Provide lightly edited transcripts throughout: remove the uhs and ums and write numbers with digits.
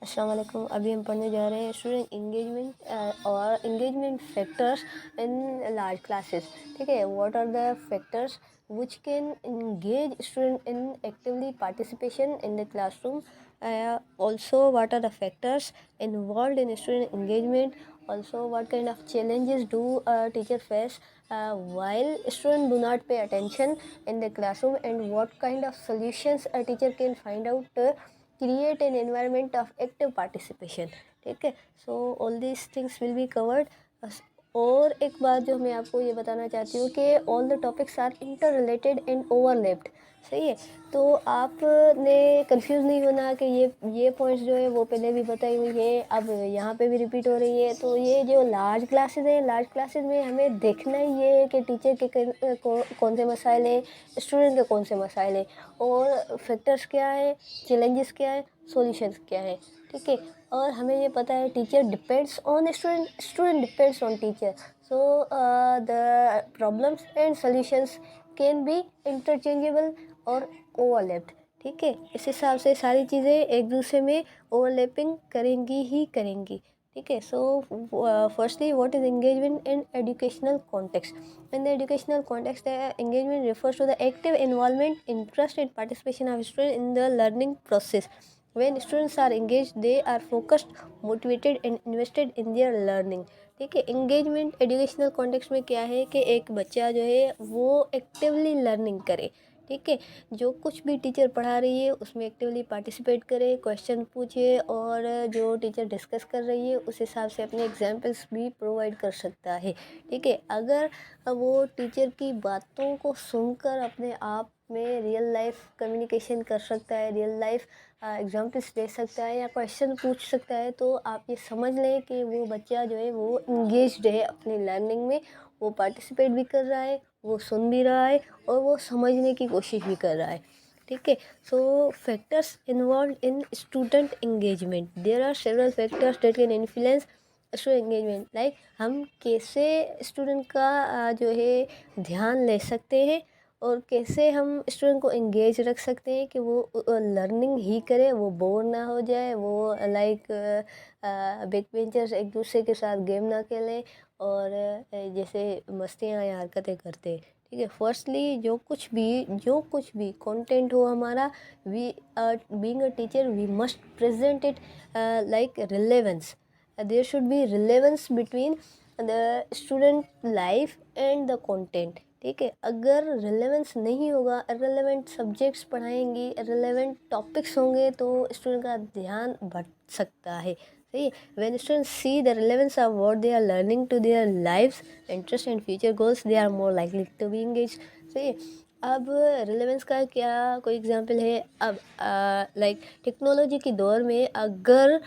अस्सलाम वालेकुम। अभी हम पढ़ने जा रहे हैं स्टूडेंट इंगेजमेंट और engagement factors in large classes. ठीक है, what are the factors which can engage student in actively participation in the classroom. Also, what are the factors involved in student engagement? Also, what kind of challenges do a teacher face while students do not pay attention in the classroom, and what kind of solutions a teacher can find out create an environment of active participation. ठीक है, so all these things will be covered. और एक बात जो मैं आपको ये बताना चाहती हूँ कि all the topics are inter related and overlapped. सही है, तो आपने कंफ्यूज नहीं होना कि ये पॉइंट्स जो है वो पहले भी बताई हुई है, अब यहाँ पे भी रिपीट हो रही है। तो ये जो लार्ज क्लासेस है, लार्ज क्लासेस में हमें देखना ही ये है कि टीचर के कौन से मसाइल हैं, स्टूडेंट के कौन से मसाइल हैं, और फैक्टर्स क्या है, चैलेंजेस क्या है, सॉल्यूशंस क्या है। ठीक है, और हमें ये पता है teacher depends on student, student depends on teacher. So the problems and solutions can be interchangeable और ओवरलैप्ड। ठीक है, इस हिसाब से सारी चीज़ें एक दूसरे में ओवरलैपिंग करेंगी ही करेंगी। ठीक है, so firstly what is engagement in educational context. In the educational context engagement refers to the active involvement, interest and participation of students in the learning process. When students are engaged, they are focused, motivated and invested in their learning. ठीक है, engagement educational context में क्या है कि एक बच्चा जो है वो एक्टिवली लर्निंग करे। ठीक है, जो कुछ भी टीचर पढ़ा रही है उसमें एक्टिवली पार्टिसिपेट करे, क्वेश्चन पूछे, और जो टीचर डिस्कस कर रही है उस हिसाब से अपने एग्जाम्पल्स भी प्रोवाइड कर सकता है। ठीक है, अगर वो टीचर की बातों को सुनकर अपने आप में रियल लाइफ कम्युनिकेशन कर सकता है, रियल लाइफ एग्जाम्पल्स दे सकता है या क्वेश्चन पूछ सकता है, तो आप ये समझ लें कि वो बच्चा जो है वो इंगेज्ड है अपनी लर्निंग में, वो पार्टिसिपेट भी कर रहा है, वो सुन भी रहा है और वो समझने की कोशिश भी कर रहा है। ठीक है, so factors involve in student engagement, there are several factors that can influence student engagement. Like हम कैसे स्टूडेंट का जो है ध्यान ले सकते हैं और कैसे हम स्टूडेंट को एंगेज रख सकते हैं कि वो लर्निंग ही करे, वो बोर ना हो जाए, वो लाइक बैक बेंचर्स एक दूसरे के साथ गेम ना खेलें और जैसे मस्तियाँ या हरकतें करते हैं। ठीक है, फर्स्टली जो कुछ भी कंटेंट हो हमारा, we being a teacher we must present it like relevance. There should be relevance between the student life and the content. ठीक है, अगर रिलेवेंस नहीं होगा, इररिलेवेंट सब्जेक्ट्स पढ़ाएंगी, इररिलेवेंट टॉपिक्स होंगे, तो स्टूडेंट का ध्यान भटक सकता है। सही है, when students see the relevance of what they are learning to their lives, interest and future goals, they are more likely to be engage. सही है, अब रिलेवेंस का क्या कोई एग्जांपल है। अब लाइक टेक्नोलॉजी की दौर में अगर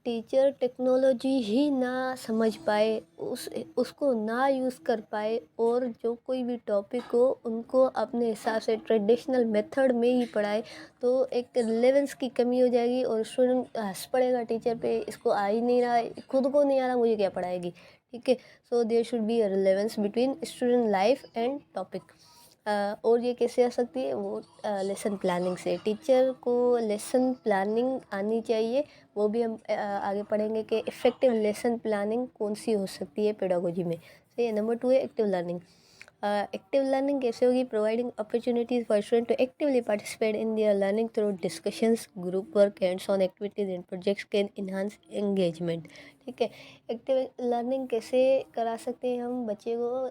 टीचर टेक्नोलॉजी ही ना समझ पाए, उसको ना यूज़ कर पाए, और जो कोई भी टॉपिक हो उनको अपने हिसाब से ट्रेडिशनल मेथड में ही पढ़ाए, तो एक रिलेवेंस की कमी हो जाएगी और स्टूडेंट हंस पड़ेगा टीचर पे, इसको आ ही नहीं रहा है, खुद को नहीं आ रहा, मुझे क्या पढ़ाएगी। ठीक है, so there should be a relevance between student life and topic. और ये कैसे आ सकती है, वो लेसन प्लानिंग से। टीचर को लेसन प्लानिंग आनी चाहिए, वो भी हम आगे पढ़ेंगे कि इफ़ेक्टिव लेसन प्लानिंग कौन सी हो सकती है पेडागोजी में। सही है, नंबर 2 है एक्टिव लर्निंग। एक्टिव लर्निंग कैसे होगी, providing opportunities for student to actively participate in their learning through discussions, group work, hands on activities and projects can enhance engagement. ठीक है, एक्टिव लर्निंग कैसे करा सकते हैं हम बच्चे को,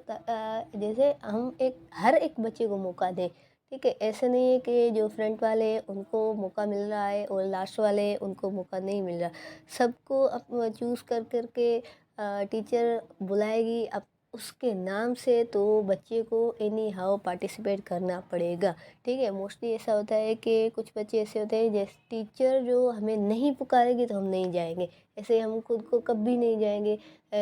जैसे हम हर एक बच्चे को मौका दें। ठीक है, ऐसे नहीं है कि जो फ्रंट वाले हैं उनको मौका मिल रहा है और लास्ट वाले हैं उनको मौका नहीं मिल रहा। सबको चूज़ कर करके टीचर बुलाएगी अब उसके नाम से, तो बच्चे को एनी हाउ पार्टिसिपेट करना पड़ेगा। ठीक है, मोस्टली ऐसा होता है कि कुछ बच्चे ऐसे होते हैं जैसे टीचर जो हमें नहीं पुकारेगी तो हम नहीं जाएंगे, ऐसे हम खुद को कभी नहीं जाएंगे,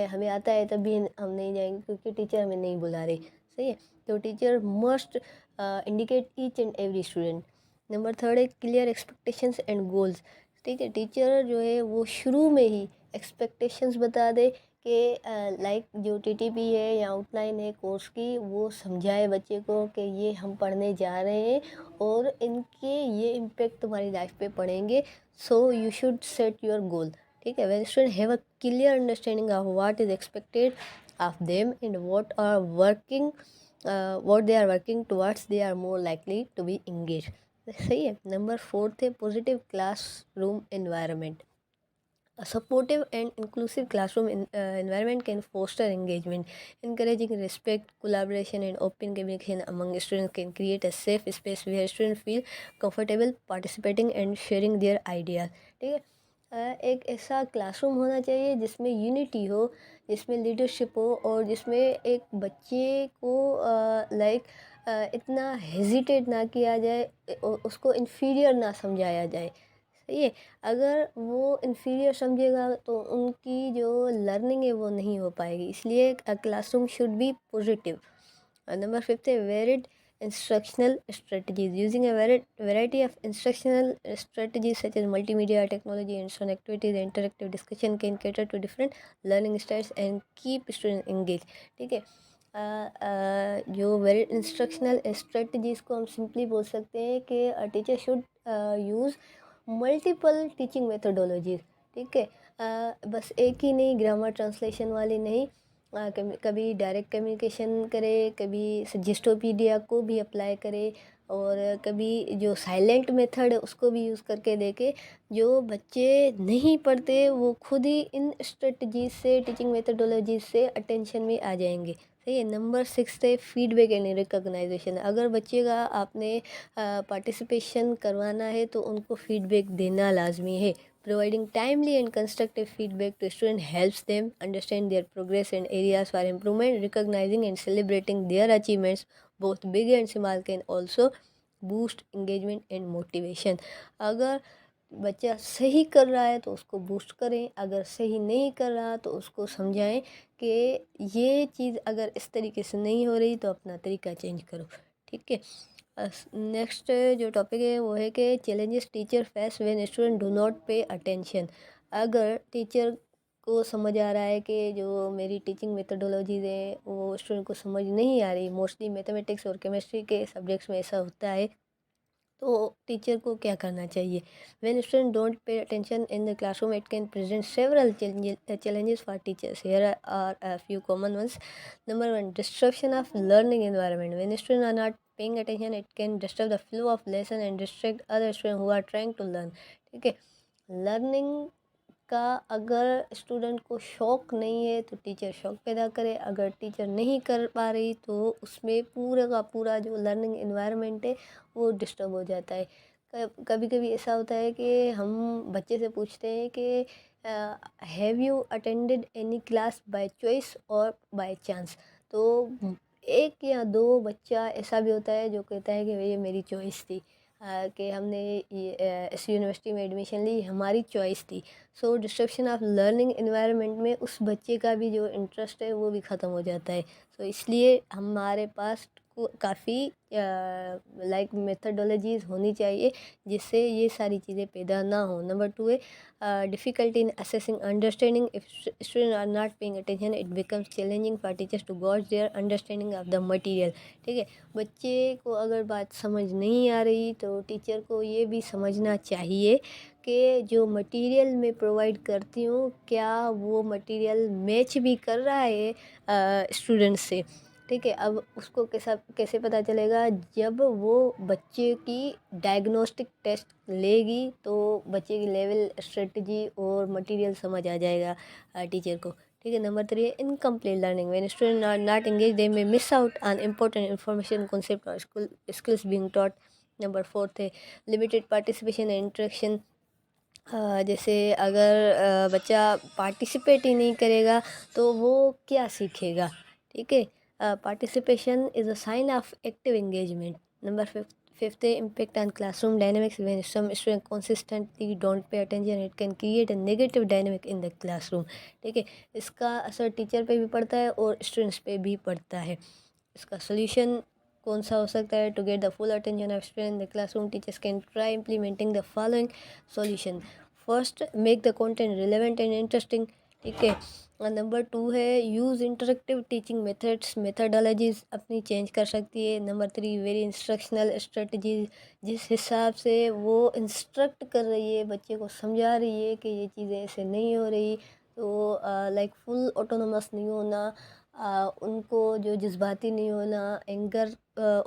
हमें आता है तभी हम नहीं जाएंगे क्योंकि टीचर हमें नहीं बुला रही। सही है, तो teacher must indicate each and every student. Number 3 है क्लियर एक्सपेक्टेशंस एंड गोल्स। ठीक है, टीचर जो है वो शुरू में ही एक्सपेक्टेशंस बता दे कि लाइक जो टीटीपी है या आउटलाइन है कोर्स की, वो समझाए बच्चे को कि ये हम पढ़ने जा रहे हैं और इनके ये इम्पेक्ट तुम्हारी लाइफ पे पड़ेंगे, so you should set your goal. ठीक है, when student have a clear understanding of what is expected of them and what they are working towards, they are more likely to be engaged। सही है। Number 4 है positive classroom environment. A supportive and inclusive classroom environment can foster engagement. Encouraging respect, collaboration, and open communication among students can create a safe space where students feel comfortable participating and sharing their ideas। ठीक है, एक ऐसा classroom होना चाहिए जिसमें unity हो, जिसमें leadership हो और जिसमें एक बच्चे को इतना हेजिटेट ना किया जाए, उसको इन्फीरियर ना समझाया जाए। सही है। अगर वो इन्फीरियर समझेगा तो उनकी जो लर्निंग है वो नहीं हो पाएगी, इसलिए classroom should be positive. Number 5 है varied instructional strategies. Using a variety of instructional strategies such as multimedia technology and son activities interactive discussion can cater to different learning styles and keep student engage. ठीक है, जो varied instructional strategies को हम simply बोल सकते हैं कि teacher should use multiple teaching methodologies. ठीक है, बस एक ही नहीं, ग्रामर ट्रांसलेशन वाली नहीं, कभी डायरेक्ट कम्युनिकेशन करे, कभी सजेस्टोपीडिया को भी अप्लाई करे और कभी जो साइलेंट मेथड है उसको भी यूज़ करके देखे। जो बच्चे नहीं पढ़ते वो खुद ही इन स्ट्रेटजीज से, टीचिंग मेथडोलॉजीज से अटेंशन में आ जाएंगे। सही है। नंबर 6 है फीडबैक एंड रिकॉग्नाइजेशन। अगर बच्चे का आपने पार्टिसिपेशन करवाना है तो उनको फीडबैक देना लाजमी है। Providing timely and constructive feedback to students helps them understand their progress and areas for improvement. Recognizing and celebrating their achievements, both big and small, can also boost engagement and motivation। अगर बच्चा सही कर रहा है तो उसको boost करें, अगर सही नहीं कर रहा तो उसको समझाएं कि ये चीज़ अगर इस तरीके से नहीं हो रही तो अपना तरीका चेंज करो। ठीक है, नेक्स्ट जो टॉपिक है वो है कि challenges teacher face when student do not pay attention. अगर टीचर को समझ आ रहा है कि जो मेरी टीचिंग मेथडोलॉजीज है वो स्टूडेंट को समझ नहीं आ रही, मोस्टली मैथमेटिक्स और केमिस्ट्री के सब्जेक्ट्स में ऐसा होता है, तो टीचर को क्या करना चाहिए। When student don't pay attention in the classroom it can present several challenges for teachers। Here are a few common ones। Number 1, disruption of learning environment। When students are not paying attention it can disturb the flow of lesson and distract other students who are trying to learn। ठीक है, learning का अगर student को शौक़ नहीं है तो teacher शौक़ पैदा करे, अगर टीचर नहीं कर पा रही तो उसमें पूरा का पूरा जो लर्निंग एनवायरनमेंट है वो डिस्टर्ब हो जाता है। कभी कभी ऐसा होता है कि हम बच्चे से पूछते हैं कि have you attended any class by choice और बाय चांस। तो एक या दो बच्चा ऐसा भी होता है जो कहता है कि ये मेरी चॉइस थी, कि हमने ये इस यूनिवर्सिटी में एडमिशन ली, हमारी चॉइस थी। सो डिस्ट्रक्शन ऑफ लर्निंग एनवायरनमेंट में उस बच्चे का भी जो इंटरेस्ट है वो भी ख़त्म हो जाता है। सो इसलिए हमारे पास काफ़ी मेथडोलॉजीज़ होनी चाहिए जिससे ये सारी चीज़ें पैदा ना हो। नंबर 2 है difficulty in assessing understanding. If student are not paying attention it becomes challenging for teachers to gauge their understanding of the material. ठीक है, बच्चे को अगर बात समझ नहीं आ रही तो टीचर को ये भी समझना चाहिए कि जो मटेरियल मैं प्रोवाइड करती हूँ क्या वो मटेरियल मैच भी कर रहा है स्टूडेंट से। ठीक है, अब उसको कैसे पता चलेगा, जब वो बच्चे की डायग्नोस्टिक टेस्ट लेगी तो बच्चे की लेवल, स्ट्रेटजी और मटेरियल समझ आ जाएगा टीचर को। ठीक है, नंबर 3 है incomplete learning. When student are not engage they may miss out on important information, concept और स्किल्स बीइंग टॉट। नंबर 4 है लिमिटेड पार्टिसिपेशन एंड इंटरेक्शन। जैसे अगर बच्चा पार्टिसिपेट ही नहीं करेगा तो वो क्या सीखेगा। ठीक है, participation is a sign of active engagement. Number 5 है impact on classroom dynamics. When some student consistently don't pay attention it can create a negative dynamic in the classroom. ठीक है, इसका असर टीचर पे भी पड़ता है और स्टूडेंट्स पे भी पड़ता है। इसका सोल्यूशन कौन सा हो सकता है। To get the full attention of student in the classroom teachers can try implementing the following solution. First, make the content relevant and interesting. ठीक है, नंबर 2 है use interactive teaching methods, methodologies अपनी change कर सकती है। Number 3 very instructional strategies, जिस हिसाब से वो इंस्ट्रक्ट कर रही है, बच्चे को समझा रही है कि ये चीज़ें ऐसे नहीं हो रही, तो लाइक फुल ऑटोनोमस नहीं होना, उनको जो जज्बाती नहीं होना, एंगर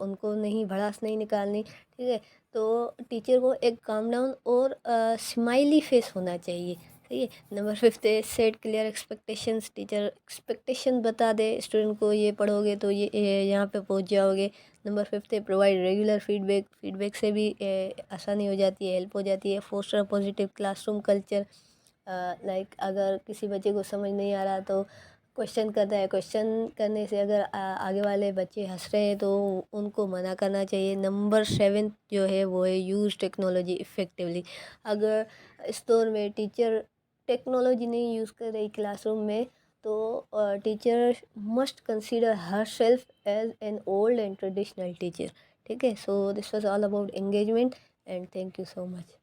उनको नहीं, भड़ास नहीं निकालनी, ठीक है। तो टीचर को एक काम डाउन और स्माइली फेस होना चाहिए, सही है। नंबर 5 है set clear expectations, teacher expectation बता दे स्टूडेंट को, ये पढ़ोगे तो ये यहाँ पे पहुँच जाओगे। नंबर 5 है प्रोवाइड रेगुलर फीडबैक, फीडबैक से भी आसानी हो जाती है, हेल्प हो जाती है। Foster positive classroom culture, like अगर किसी बच्चे को समझ नहीं आ रहा तो क्वेश्चन करता है, क्वेश्चन करने से अगर आगे वाले बच्चे हंस रहे हैं तो उनको मना करना चाहिए। नंबर 7 जो है वो है यूज़ टेक्नोलॉजी इफ़ेक्टिवली। अगर इस दौर में टीचर टेक्नोलॉजी नहीं यूज़ कर रही क्लासरूम में, तो teacher must consider her self as an old and traditional teacher, ठीक है। So this was all about engagement and thank you so much.